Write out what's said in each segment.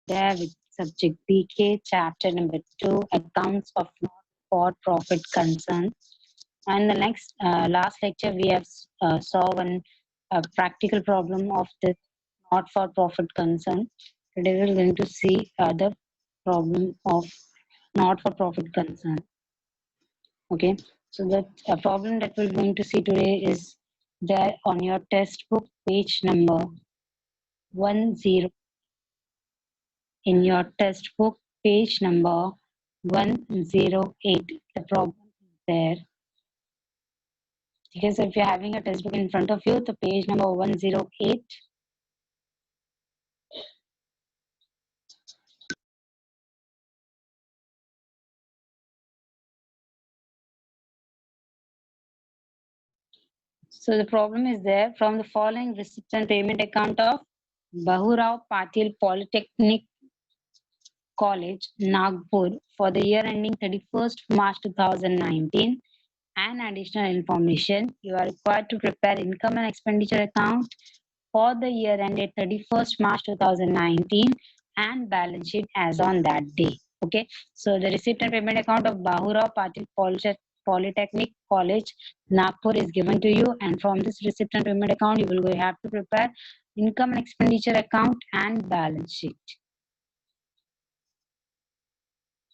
there with subject BK, chapter number 2, accounts of not-for-profit concern. And the next last lecture we have saw one practical problem of the not-for-profit concern. Today we're going to see the problem of not-for-profit concern. Okay, so that problem that we're going to see today is there on your textbook, page number 10. In your textbook, page number 108. The problem is there. Okay, so if you're having a textbook in front of you, the page number 108. So the problem is there from the following receipt and payment account of Bahurao Patil Polytechnic College, Nagpur for the year ending 31st March 2019. And additional information, you are required to prepare income and expenditure account for the year ended 31st March 2019 and balance sheet as on that day. Okay, so the receipt and payment account of Bahurao Patil Polytechnic College, Nagpur is given to you, and from this receipt and payment account, you will have to prepare income and expenditure account and balance sheet.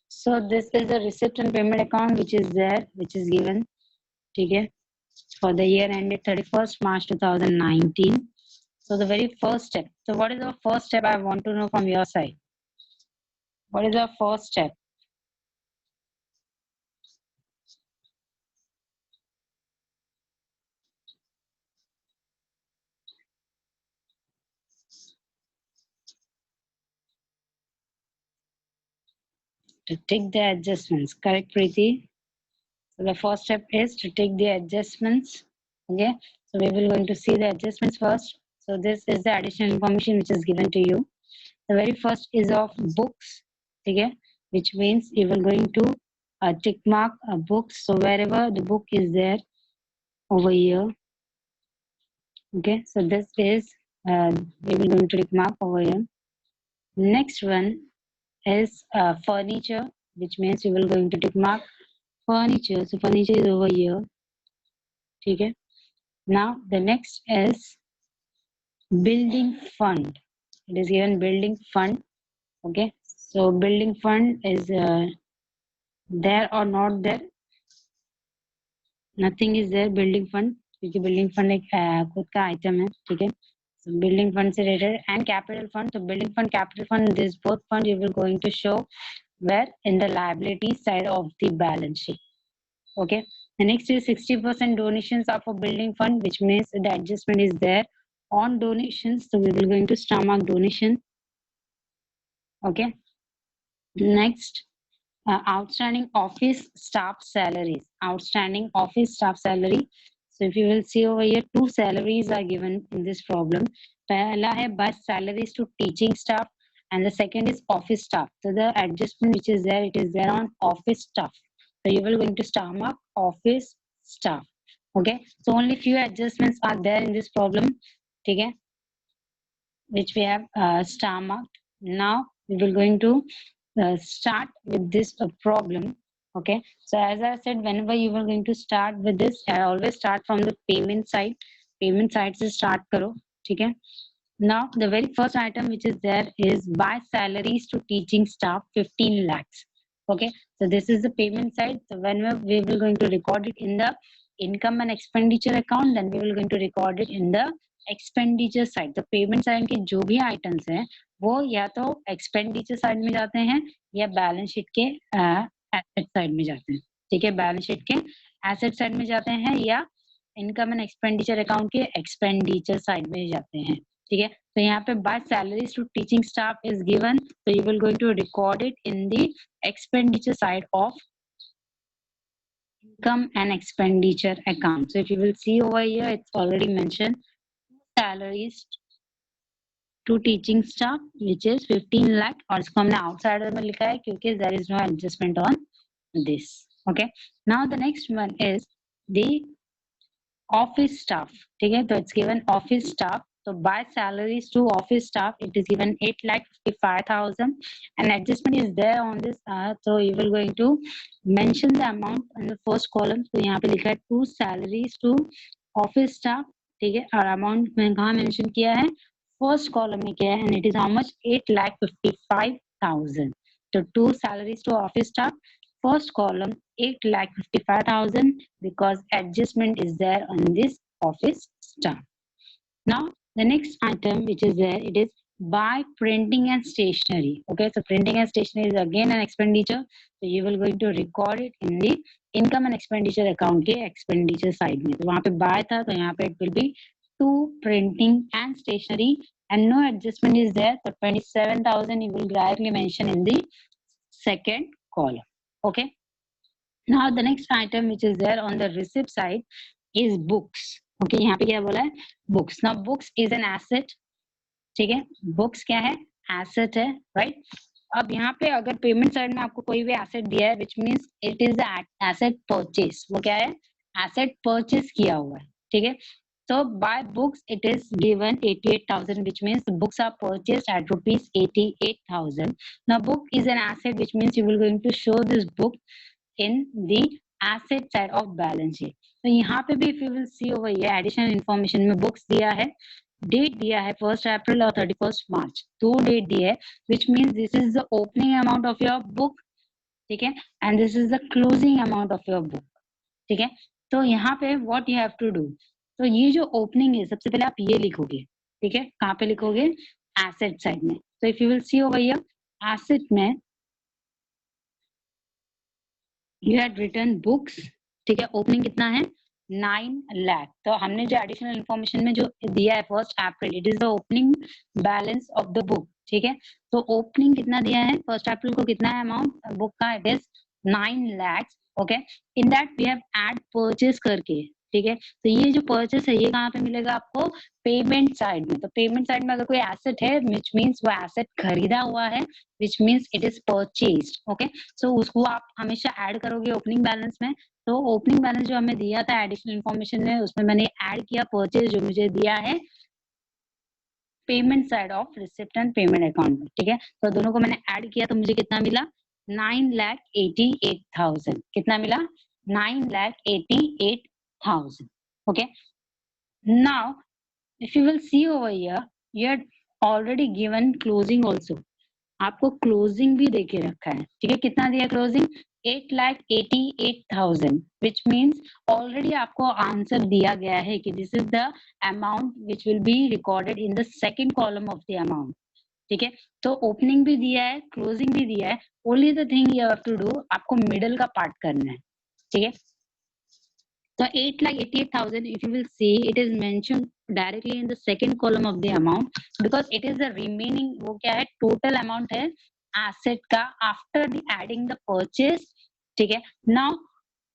So this is the receipt and payment account which is there, which is given. Okay, for the year ended 31st March 2019. So the very first step. So what is the first step I want to know from your side? What is the first step? To take the adjustments, correct, Preeti? So the first step is to take the adjustments. Okay, so we will going to see the adjustments first. So this is the additional information which is given to you. The very first is of books, okay, which means you will going to tick mark books. So wherever the book is there over here, okay, so this is we will going to tick mark over here. Next one is furniture, which means you will going to tick mark furniture. So furniture is over here. Okay. Now the next is building fund. It is given building fund. Okay. So building fund is there or not there? Nothing is there. Building fund, क्योंकि building fund एक खुद का item है, ठीक है? So building fund से related and capital fund. So building fund, capital fund, this both fund you will going to show where in the liability side of the balance sheet. Okay. The next is 60% donations are for building fund, which means the adjustment is there on donations. So we will going to star mark donation. Okay. Next, outstanding office staff salaries. Outstanding office staff salary. So if you will see over here, two salaries are given in this problem. Pehla hai bus salaries to teaching staff, and the second is office staff. So the adjustment which is there, it is there on office staff. So you will going to star mark office staff. Okay. So only few adjustments are there in this problem. Okay. Which we have star marked. Now we will going to start with this problem. Okay, so as I said, whenever you are going to start with this, I always start from the payment side. Payment side se start karo. Okay. Now the very first item which is there is buy salaries to teaching staff 15 lakhs. Okay, so this is the payment side. So whenever we will going to record it in the income and expenditure account, then we will going to record it in the expenditure side. The payment side के जो भी items हैं वो या तो expenditure side में जाते हैं या balance sheet के asset side में जाते हैं. ठीक है, balance sheet के asset side में जाते हैं या income and expenditure account के expenditure side में जाते हैं. ठीक है, तो यहाँ पे by salaries to teaching staff is given, so you will going to record it in the expenditure side of income and expenditure account. So if you will see over here, it's already mentioned salaries to teaching staff, which is 15 lakh, और इसको हमने outsider में लिखा है क्योंकि there is no adjustment on this. Okay. Now the next one is the office staff. ठीक है, तो it's given office staff. So by salaries to office staff, it is given 8,55,000, and adjustment is there on this. So you will going to mention the amount in the first column. तो यहाँ पे लिखा है to salaries to office staff, ठीक है, और amount में कहाँ मेंशन किया है, फर्स्ट कॉलम में किया है, and it is how much, 8,55,000. तो to salaries to office staff, first column 8,55,000 because adjustment is there on this office staff. Now the next item which is there, it is buy printing and stationery. Okay, so printing and stationery is again an expenditure, so you will going to record it in the income and expenditure account के expenditure side में. तो वहाँ पे buy था, तो यहाँ पे it will be to printing and stationery, and no adjustment is there, so 27,000 you will directly mention in the second column. Okay, now the next item which is there on the receipt side is books. Okay, यहाँ पे क्या बोला है, books. Now books is an asset. ठीक है, books क्या है, asset है, right? अब यहाँ पे अगर पेमेंट साइड में आपको कोई भी एसेट दिया है, which means it is asset purchase. वो क्या है, एसेट परचेस किया हुआ है, ठीक है. So by books it is given 88,000, which means the books are purchased at rupees 88,000. Now book is an asset, which means you will going to show this book in the asset side of balance sheet. तो यहाँ पे भी if you will see over here additional information में books दिया है, date दिया है 1st अप्रैल और 31st मार्च, दो डेट दी है, which means this is the opening amount of your book, ठीक है, and this is the closing amount of your book, ठीक है. तो यहाँ पे what you have to do, तो ये जो ओपनिंग है सबसे पहले आप ये लिखोगे, ठीक है, कहाँ पे लिखोगे, एसेट साइड में. तो if you will see over here asset में यू हैड रिटन बुक्स, ठीक है, ओपनिंग कितना है 9 लाख. तो हमने जो एडिशनल इंफॉर्मेशन में जो दिया है 1st April, it is the opening balance of the book, ठीक है. तो ओपनिंग कितना दिया है 1st अप्रैल को, कितना है अमाउंट बुक का, it is 9 lakh. Okay, in that we have add purchase करके, ठीक है. तो ये जो परचेस है ये कहाँ पे मिलेगा आपको, पेमेंट साइड में. तो पेमेंट साइड में अगर कोई एसेट है विच मीन्स वो एसेट खरीदा हुआ है, which means it is purchased. Okay, so उसको आप हमेशा ऐड करोगे ओपनिंग बैलेंस में. तो ओपनिंग बैलेंस जो हमें दिया था एडिशनल इंफॉर्मेशन में, उसमें मैंने ऐड किया परचेज जो मुझे दिया है payment side of receipt and payment account में, ठीक है. तो दोनों को मैंने ऐड किया तो मुझे कितना मिला 9,88,000. कितना मिला 9,88,000. Okay, now if you will see over here you had already given closing also. आपको क्लोजिंग भी देके रखा है, ठीक है. कितना दिया क्लोजिंग 8,88,000, which means ऑलरेडी आपको आंसर दिया गया है कि this is the amount which will be recorded in the second column of the amount, ठीक है. तो ओपनिंग भी दिया है, क्लोजिंग भी दिया है, only the thing you have to do, आपको मिडल का पार्ट करना है, ठीक है. So 8,88,000, if you will see, it is mentioned directly in the second column of the amount because it is the remaining, वो क्या है, total amount है asset का after the adding the purchase, ठीक है. Now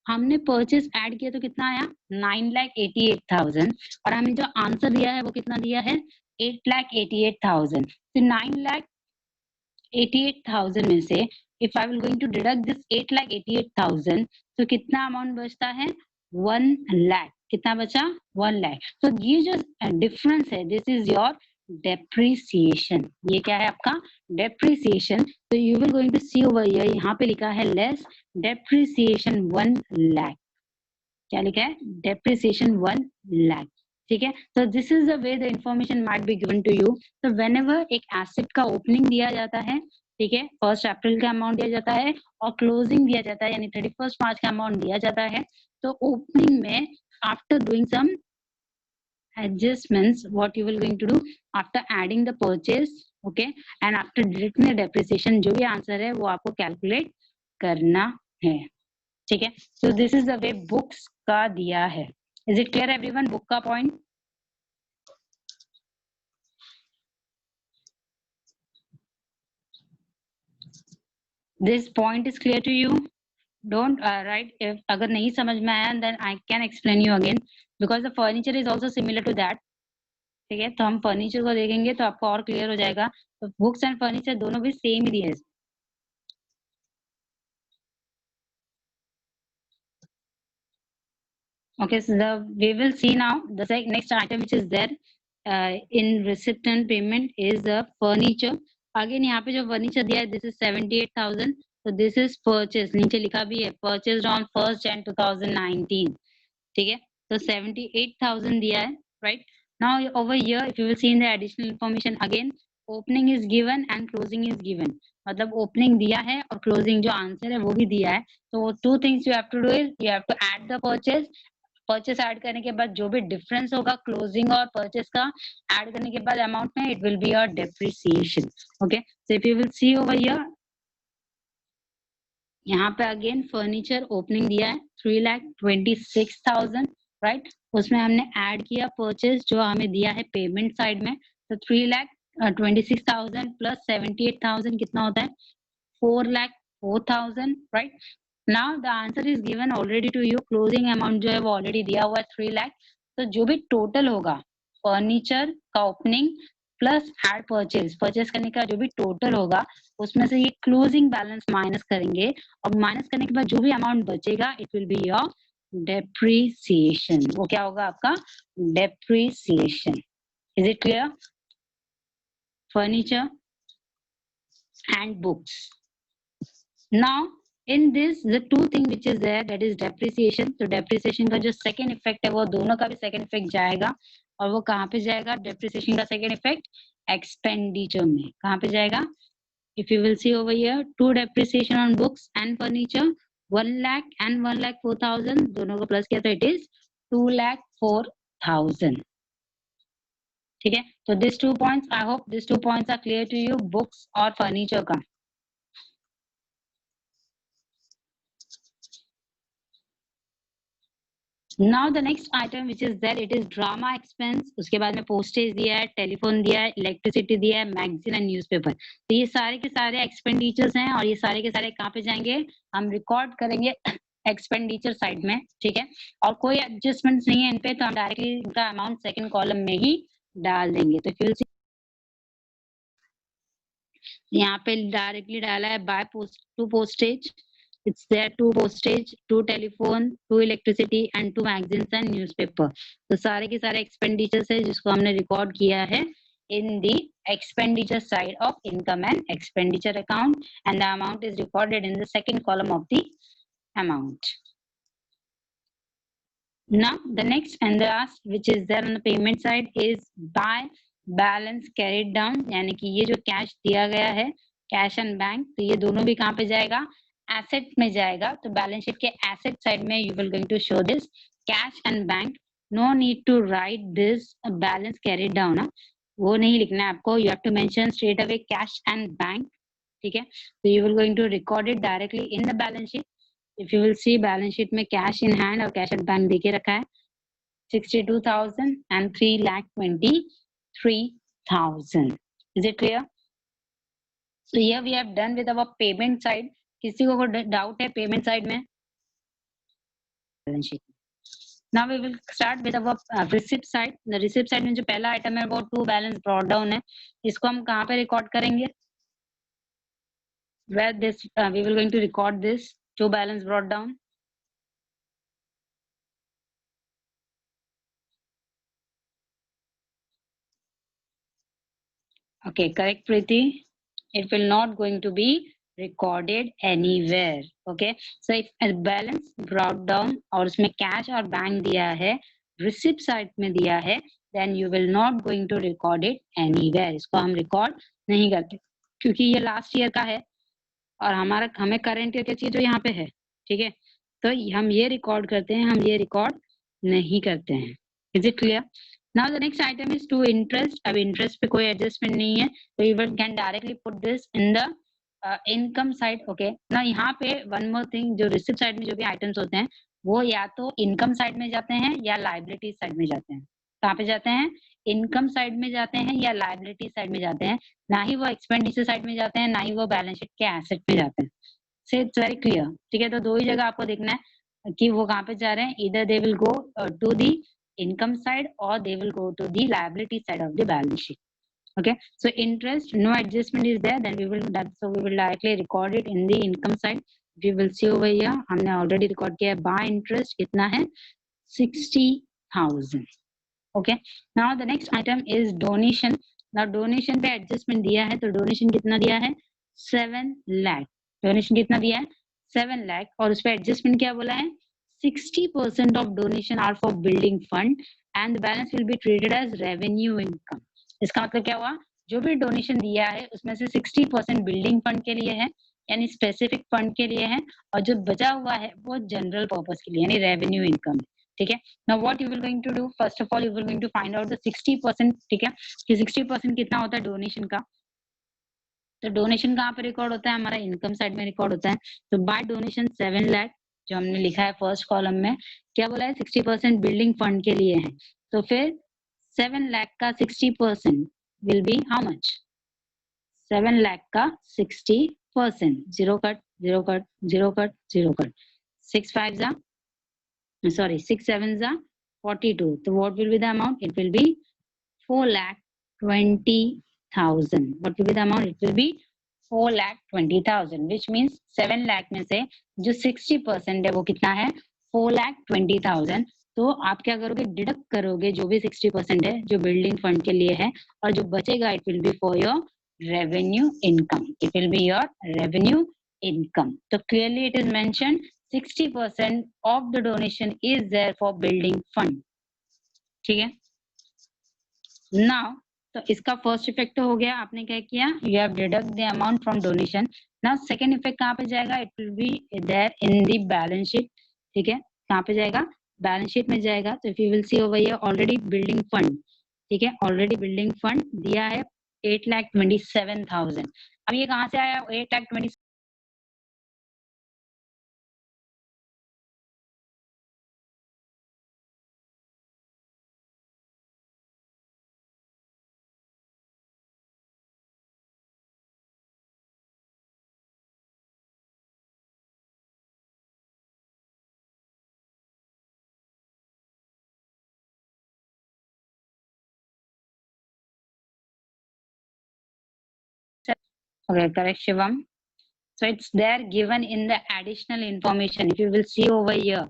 हमने purchase add किया तो कितना आया 9,88,000 और हमें जो आंसर दिया है वो कितना दिया है 8,88,000. तो 9,88,000 में से if I will going to deduct this 8,88,000, तो कितना अमाउंट बचता है 1 लाख. कितना बचा 1 लाख. तो ये जो डिफरेंस है दिस इज योर डेप्रिसिएशन. ये क्या है आपका डेप्रिसिएशन. तो you will going to see over here, यहाँ पे लिखा है लेस डेप्रिसिएशन 1 लाख. क्या लिखा है डेप्रिसिएशन 1 लाख, ठीक है. तो this is the way the information might be given to you. तो व्हेनेवर एक एसेट का ओपनिंग दिया जाता है, ठीक है, 1st अप्रैल का अमाउंट दिया जाता है और क्लोजिंग दिया जाता है यानी 31st मार्च का अमाउंट दिया जाता है. तो ओपनिंग में after doing some adjustments what you will going to do after adding the purchase, okay, and after deducting the depreciation, जो भी आंसर है वो आपको कैलकुलेट करना है, ठीक है. So this is the way books का दिया है. Is it clear everyone book का point? This point is clear to you? Don't write if अगर नहीं समझ में आया then I can explain you again because the furniture is also similar to that, ठीक है. तो हम फर्नीचर को देखेंगे तो आपको और क्लियर हो जाएगा. तो बुक्स एंड फर्नीचर दोनों भी सेम ही दिए. Okay, so we will see now the next item which is there in receipt and payment is furniture. Again यहाँ पे जो furniture दिया है this is 78,000. So this is purchase. नीचे लिखा भी है purchased on 1st Jan 2019. ठीक है, तो 78,000 दिया है, right? Now over here if you will see in the additional information again opening is given and closing is given. मतलब opening दिया है और closing जो answer है वो भी दिया है. So two things you have to do is you have to add the purchase. Purchase add करने के बाद जो भी डिफरेंस होगा क्लोजिंग और परचेस का ऐड करने के बाद अमाउंट में it will be your depreciation. Okay, so if you will see over here यहाँ पे अगेन फर्नीचर ओपनिंग दिया है 3,26,000, राइट? उसमें हमने ऐड किया परचेस जो हमें दिया है पेमेंट साइड में, तो 3,26,000 प्लस 78,000 कितना होता है 4,04,000, right? Now the answer is given already to you. Closing amount जो है वो ऑलरेडी दिया हुआ है 3 लाख. तो जो भी टोटल होगा फर्नीचर का ओपनिंग प्लस एड परचेज करने का जो भी टोटल होगा उसमें से ये क्लोजिंग बैलेंस माइनस करेंगे और माइनस करने के बाद जो भी अमाउंट बचेगा it will be your depreciation. वो क्या होगा आपका depreciation. Is it clear? Furniture and books. Now in this the two thing which is there that is depreciation. तो depreciation का जो second effect है वो दोनों का भी second effect जाएगा और वो कहाँ पे जाएगा depreciation का second effect expenditure में. कहाँ पे जाएगा? If you will see over here two depreciation on books and furniture 1 lakh and 1,04,000 दोनों को प्लस किया तो it is 2,04,000. ठीक है, तो these 2 points I hope these 2 points are clear to you. books और furniture का. Now the next item which is there it is drama expense. उसके बाद में postage दिया है, टेलीफोन दिया है, इलेक्ट्रिसिटी दिया है, मैगजीन एंड न्यूज़पेपर. तो ये सारे के सारे एक्सपेंडिचर्स हैं और ये सारे के सारे कहाँ पे जाएंगे? हम रिकॉर्ड करेंगे एक्सपेंडिचर साइड में. ठीक है, और कोई एडजस्टमेंट नहीं है इन पे तो हम डायरेक्टली इनका अमाउंट सेकंड कॉलम में ही डाल देंगे. तो फिर यहाँ पे डायरेक्टली डाला है by post to postage. It's there 2 postage, 2 telephone, 2 electricity and 2 magazines and newspaper. तो सारे के सारे expenditures है जिसको हमने record किया है in the expenditure side of income and expenditure account and the amount is recorded in the second column of the amount. Now the next and the last which is there on the payment side is by balance carried down. यानी कि ये जो cash दिया गया है cash and bank तो ये दोनों भी कहाँ पे जाएगा? एसेट में जाएगा. तो बैलेंस शीट के एसेट साइड में you will going to show this cash and bank. No need to write this balance carry down. वो नहीं लिखना है आपको. You have to mention straight away cash and bank. ठीक है, तो you will going to record it directly in the balance sheet. If you will see balance sheet में cash in hand और कैश एंड बैंक देके रखा है 62,000 and 3,23,000. Is it clear? So here we have done with our payment side. किसी को doubt है payment side में? Balance sheet. Now we will start with our receipt side. The receipt side में जो पहला आइटम है वो टू बैलेंस ब्रॉट डाउन है. इसको हम कहाँ पे रिकॉर्ड करेंगे? Where this we will going to record this to balance brought down. Okay, correct Preeti. It will not going to be recorded anywhere. Okay, so if a balance brought down और उसमें cash और bank दिया है, receipt side में दिया है, then you will not going to record it anywhere. इसको हम रिकॉर्ड नहीं करते क्योंकि ये लास्ट ईयर का है और हमें करंट ईयर क्या चाहिए जो यहाँ पे है. ठीक है, तो हम ये रिकॉर्ड करते हैं, हम ये रिकॉर्ड नहीं करते हैं. Is it clear? Now the next item is to interest. अब interest पे कोई adjustment नहीं है तो you can directly put this in the income side. Okay. Now यहाँ पे one more thing, जो receipt side में जो भी items होते हैं वो या तो income side में जाते हैं या liability side में जाते हैं. कहाँ पे जाते हैं? income side में जाते हैं या liability side में जाते हैं. ना ही वो expenditure side में जाते हैं ना ही वो balance sheet के asset में जाते हैं. So it's very clear. ठीक है, तो दो ही जगह आपको देखना है कि वो कहाँ पे जा रहे हैं. Either they will go to the income side or they will go to the liability side of the balance sheet. Okay, so interest no adjustment is there, then we will directly record it in the income side. We will see over here हमने already record किया है. by interest कितना है 60,000. Okay, now the next item is donation. Now donation पे adjustment दिया है, तो donation कितना दिया है 7 लाख। डोनेशन कितना दिया है 7 लाख, और उस पे एडजस्टमेंट क्या बोला है 60% of donation are for building fund and the balance will be treated as revenue income. इसका मतलब क्या हुआ, जो भी डोनेशन दिया है उसमें से 60% बिल्डिंग फंड के लिए है, यानी स्पेसिफिक फंड के लिए है, और जो बचा हुआ है वो जनरल पर्पस के लिए यानी रेवेन्यू इनकम। ठीक है, now what you will going to do, first of all you will going to find out the 60%। ठीक है, कि 60% कितना होता है डोनेशन का। तो डोनेशन कहाँ पे रिकॉर्ड होता है, हमारा इनकम साइड में रिकॉर्ड होता है। तो बाय डोनेशन 7 लाख जो हमने लिखा है फर्स्ट कॉलम में, क्या बोला है 60% बिल्डिंग फंड के लिए है। तो फिर 7 लाख का 60% will be how much, 7 lakh का 60%, zero cut zero cut zero cut zero cut, 6 5 जा sorry 6 7 जा 42, तो what will be the amount, it will be 4,20,000. what will be the amount, it will be 4,20,000, which means 7 lakh में से जो 60% है वो कितना है 4,20,000। तो आप क्या करोगे, डिडक्ट करोगे जो भी 60% है जो बिल्डिंग फंड के लिए है, और जो बचेगा it will be for your revenue income, it will be your revenue income. तो clearly it is mention 60% of the donation is there for building fund। ठीक है, नाउ तो इसका फर्स्ट इफेक्ट तो हो गया, आपने क्या किया, you have deduct the amount from donation. Now second effect कहाँ पे जाएगा, it will be there in the balance sheet. ठीक है, कहाँ पे जाएगा, बैलेंस शीट में जाएगा। तो if you will see over here already building fund, ठीक है, ऑलरेडी बिल्डिंग फंड दिया है 8,27,000। अब ये कहाँ से आया 8,20,000, okay, correct Shivam. So it's there given in the additional information. If you will see over here,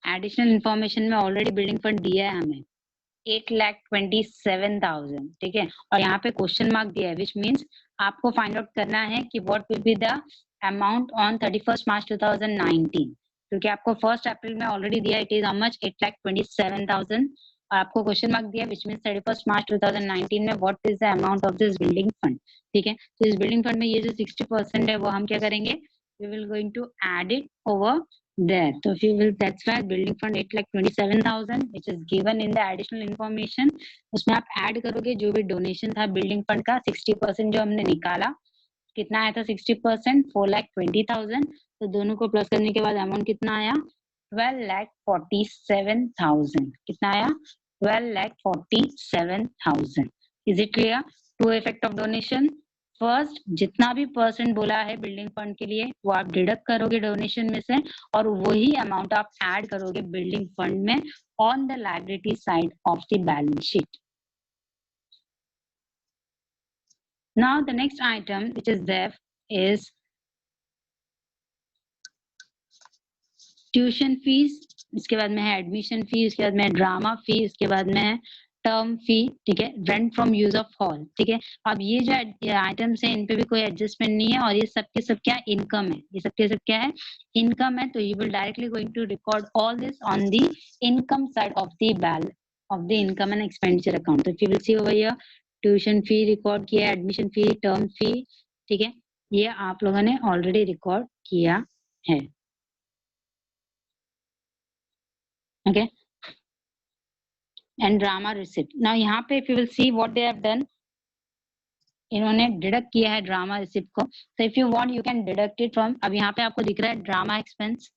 additional information में already building fund दिया है हमें 8,27,000। ठीक है, और यहाँ पे क्वेश्चन मार्क दिया है, विच मीन्स आपको फाइंड आउट करना है कि what will be the amount on 31 मार्च 2019, क्योंकि आपको 1 अप्रैल में ऑलरेडी दिया इट इज हाउ मच 8,27,000, और आपको क्वेश्चन मार्क दिया विच मीन्स 31 मार्च 2019 में what is the amount of this building fund. ठीक है, तो इस बिल्डिंग फंड में ये जो 60% है वो हम क्या करेंगे, we will going to add it over there. So if you will, that's why building fund 8,27,000 which is given in the additional information, उसमें आप ऐड करोगे जो भी डोनेशन था बिल्डिंग फंड का 60% जो हमने निकाला, कितना आया था 60% 4,20,000, तो दोनों को प्लस करने के बाद अमाउंट कितना आया 12,47,000। कितना आया 12,47,000। Is it clear, to effect of donation. First जितना भी परसेंट बोला है बिल्डिंग फंड के लिए वो आप डिडक्ट करोगे डोनेशन में से, और वही अमाउंट आप ऐड करोगे बिल्डिंग फंड में on the liability side of the balance sheet. Now the next item which is there is tuition fees, इसके बाद में है एडमिशन फी, इसके बाद में है ड्रामा फी, इसके बाद में है टर्म फी। ठीक है, rent from use of hall. ठीक है, अब ये जो आइटम्स है इन पे भी कोई एडजस्टमेंट नहीं है, और ये सब के सब क्या इनकम है, ये सब के सब क्या है इनकम है। तो you will directly going to record all this on the income side of the balance of the income and expenditure account. तो if you will see over here tuition fee record किया, admission fee, term fee, ठीक है, ये आप लोगों ने already record किया है। Okay, and drama receipt. Now यहाँ पे if you will see what they have done, इन्होंने डिडक्ट किया है ड्रामा रिसिप्ट को। so if you want you can deduct it from, अब यहाँ पे आपको दिख रहा है drama expense,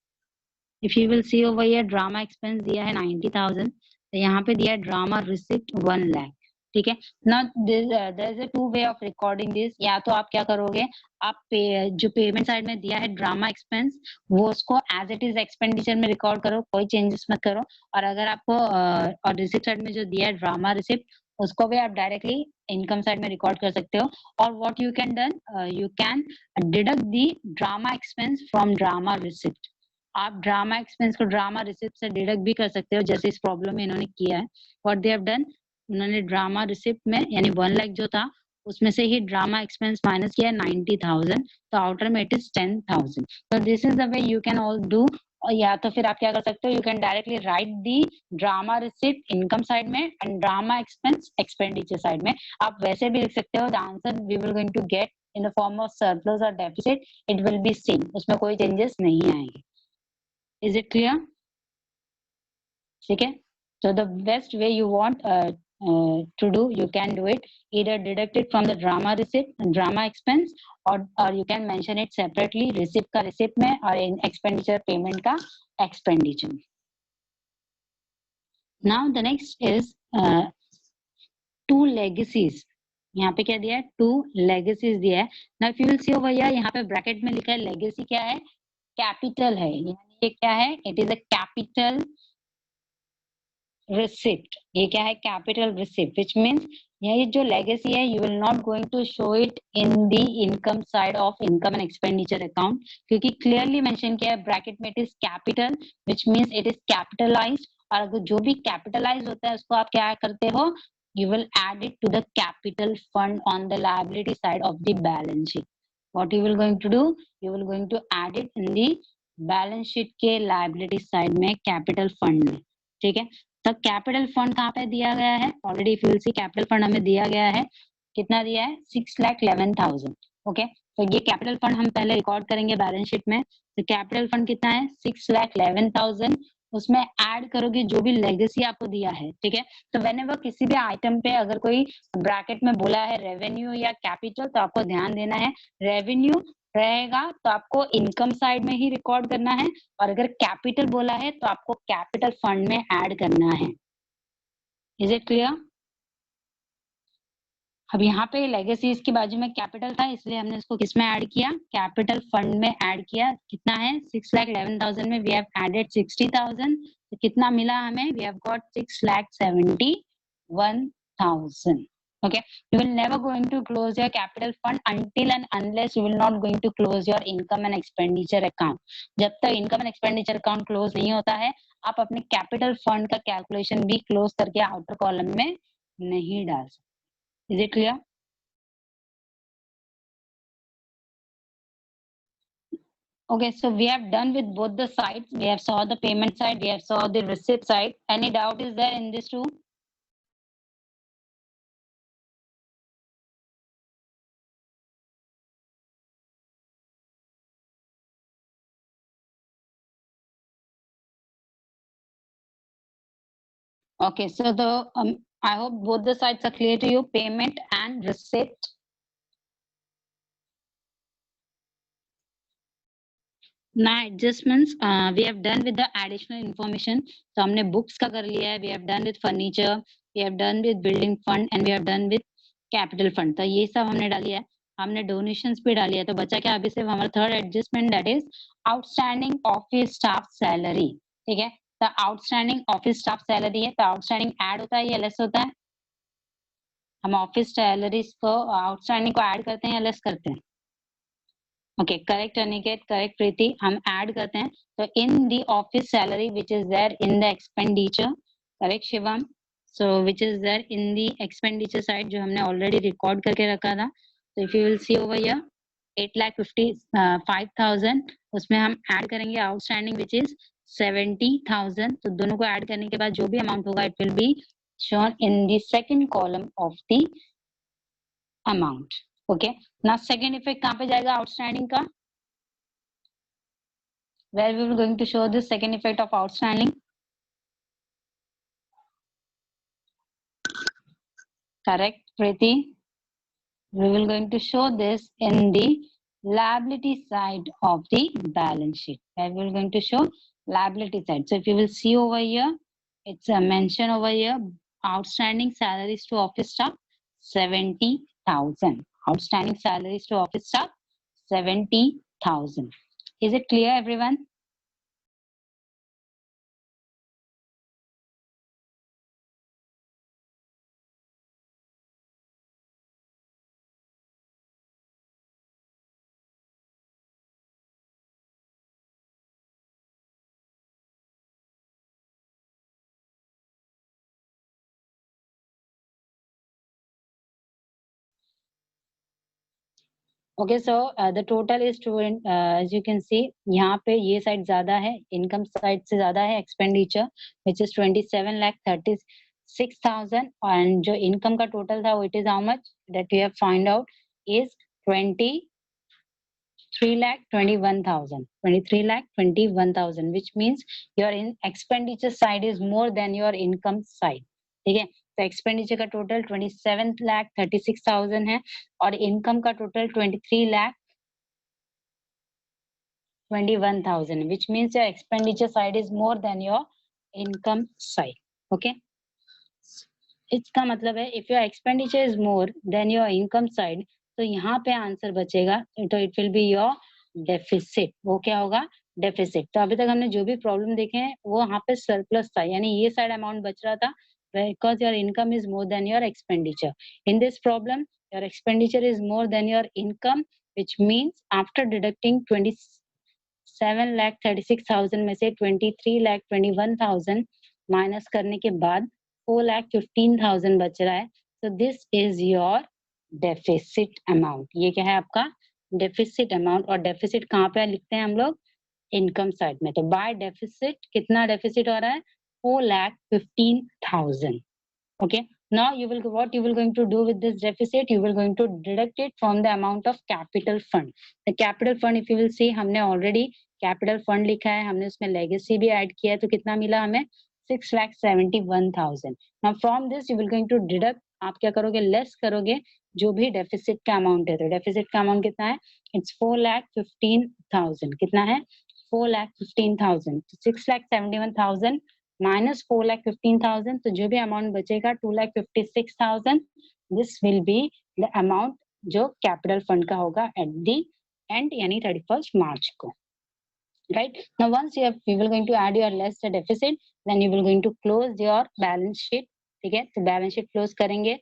if you will see over here drama expense दिया है 90,000, तो यहाँ पे दिया है ड्रामा रिसिप्ट 1 लाख। ठीक है, ना there is a two way of recording this, या तो आप क्या करोगे, आप जो पेमेंट साइड में दिया है ड्रामा एक्सपेंस वो उसको एज इट इज एक्सपेंडिचर में रिकॉर्ड करो, कोई चेंजेस मत करो। और अगर आपको और रिसिप्ट साइड में जो दिया है ड्रामा रिसिप्ट उसको भी आप डायरेक्टली इनकम साइड में रिकॉर्ड कर सकते हो। और what you can done, you can deduct the drama expense from drama receipt. आप ड्रामा एक्सपेंस को ड्रामा रिसिप्ट से डिडक्ट भी कर सकते हो, जैसे इस प्रॉब्लम में इन्होंने किया है। व्हाट दे हैव डन, उन्होंने ड्रामा रिसिप्ट में यानी 1 लाख जो था उसमें से ही ड्रामा एक्सपेंस माइनस किया 90,000, तो आउटर में इट इज 10,000। तो this is the way you can all do. या तो फिर आप क्या कर सकते हो, you can directly write the drama receipt income side में and drama expense expenditure side में। आप वैसे भी लिख सकते हो, the answer we will going to get in the form of surplus और deficit, it will be same, उसमें कोई चेंजेस नहीं आएंगे। Is it clear? ठीक है, so the best way you want to do, you can do it either deduct it from the drama receipt, drama expense, or you can mention it separately, receipt का receipt में और in expenditure payment का expenditure। now the next is two legacies। यहाँ पे क्या दिया है, to legacies दिया है। now if you will see over here, यहाँ पे ब्रैकेट में लिखा है लेगेसी क्या है, कैपिटल है, यानी ये क्या है, it is a capital receipt. ये क्या है, कैपिटल रिसिप्ट, विच मीन्स ये जो लेगेसी है you will not going to show it in the income side of income and expenditure account, क्योंकि क्लियरली मेंशन किया है ब्रैकेट में, it is capital which means it is capitalised. और अगर जो भी कैपिटलाइज होता है उसको आप क्या करते हो, you will add it to the capital fund on the liability side of the balance sheet। what you will going to do, you will going to add it in the balance sheet के liability side में, capital fund में। ठीक है, तो capital fund कहाँ पे दिया गया है, already if you will C capital fund हमें दिया गया है, कितना दिया है, 6,11,000। ओके, तो ये कैपिटल फंड हम पहले रिकॉर्ड करेंगे बैलेंस शीट में। तो कैपिटल फंड कितना है, 6,11,000। उसमें ऐड करोगे जो भी लेगेसी आपको दिया है। ठीक है, तो वेनेवर किसी भी आइटम पे अगर कोई ब्रैकेट में बोला है रेवेन्यू या कैपिटल, तो आपको ध्यान देना है, रेवेन्यू रहेगा तो आपको इनकम साइड में ही रिकॉर्ड करना है, और अगर कैपिटल बोला है तो आपको कैपिटल फंड में ऐड करना है। Is it clear? अब यहाँ पे लेगेसी इसके बाजू में कैपिटल था, इसलिए हमने इसको किस में ऐड किया, कैपिटल फंड में ऐड किया। कितना है, 6,11,000 में वी हैव एडेड 60,000, तो कितना मिला हमें, we have got 6,71,000। okay, you will never going to close your capital fund until and unless you will not going to close your income and expenditure account। जब तक income and expenditure account close नहीं होता है, आप अपने capital fund का calculation भी close करके outer column में नहीं डाल सकते। Is it clear? Okay, so we have done with both the sides. We have saw the payment side, we have saw the receipt side. Any doubt is there in this too? Okay, so the I hope both the sides are clear to you, payment and receipt. Now adjustments we have done with the additional information। तो हमने books का कर लिया है, we have done with furniture, we have done with building fund and we have done with capital fund। तो ये सब हमने डाली है, हमने donations भी डाली है। तो बचा क्या, अभी सिर्फ हमारा third adjustment, that is outstanding office staff salary। ठीक है, तो outstanding office staff salary है, तो outstanding add होता है या less होता है, हम ऑफिस सैलरीज को आउटस्टैंडिंग को ऐड करते हैं या लेस करते हैं। Okay, correct Aniket, correct Preeti, हम ऐड करते हैं। तो in the office salary which is there in the expenditure, correct Shivam, so which is there in the expenditure side, जो हमने ऑलरेडी रिकॉर्ड करके रखा था। तो if you will see over here 8,55,000, उसमें हम ऐड करेंगे आउटस्टैंडिंग विच इज 70,000। तो दोनों को ऐड करने के बाद जो भी अमाउंट होगा it will B shown in the second column of the amount। okay, now second effect कहाँ पे जाएगा outstanding का, where we will going to show the second effect of outstanding, correct Preeti, we will going to show this in the liability side of the balance sheet, where we will going to show liability side। so if you will see over here, it's a mention over here, outstanding salaries to office staff 70,000, outstanding salaries to office staff 70,000। is it clear everyone? Okay, so the total is as you can see, यहाँ पे ये side ज्यादा है, income side से ज्यादा है expenditure, which is 27,36,000, and जो income का टोटल था, it is how much that we have find out is 23,21,000, which means your expenditure side is more than your income side. ठीक है, तो एक्सपेंडिचर का टोटल 27,36,000 है और इनकम का total 23,21,000, which means your expenditure side is more than your income side. Okay, इसका मतलब है if your expenditure is more than your income side, तो यहाँ पे आंसर बचेगा, तो it will be your deficit. वो क्या होगा? डेफिसिट. तो अभी तक हमने जो भी प्रॉब्लम देखे हैं वो यहाँ पे सरप्लस था, यानी ये साइड अमाउंट बच रहा था because your income is more than your expenditure. In this problem, your expenditure is more than your income, which means after deducting 27,36,000 में से 23,21,000 माइनस करने के बाद 4,15,000 बच रहा है. So this is your deficit amount. ये क्या है आपका? Deficit amount. और डेफिसिट कहाँ पे लिखते हैं हम लोग? इनकम साइड में. तो बाय डेफिसिट कितना डेफिसिट हो रहा है? 4,15,000. Okay, now what you will going to do with this deficit? You will going to deduct it from the amount of capital fund. The capital fund, if you will see, हमने already capital fund लिखा है, हमने उसमें legacy भी add किया है, तो कितना मिला हमें? 6,71,000. Now from this you will going to deduct, आप क्या करोगे? लेस करोगे जो भी डेफिसिट का अमाउंट है. तो डेफिसिट का अमाउंट कितना है? इट्स 4,15,000. कितना है? 4,15,000. 6,71,000 माइनस 4,15,000, तो जो भी अमाउंट बचेगा 2,56,000. This will be the amount जो कैपिटल फंड का होगा एट द एंड, यानी 31 मार्च को. Right, now once you will going to add your less the deficit, then you will going to close your balance sheet. ठीक है, तो balance sheet close करेंगे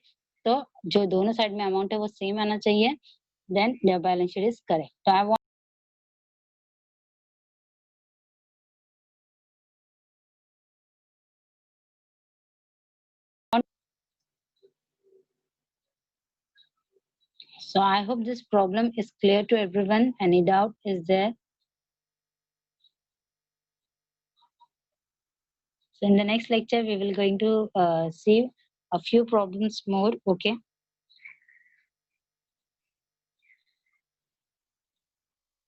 तो जो दोनों साइड में अमाउंट है वो सेम आना चाहिए, then your balance sheet is correct. तो I So I hope this problem is clear to everyone. Any doubt is there? So in the next lecture, we will going to see a few problems more. Okay.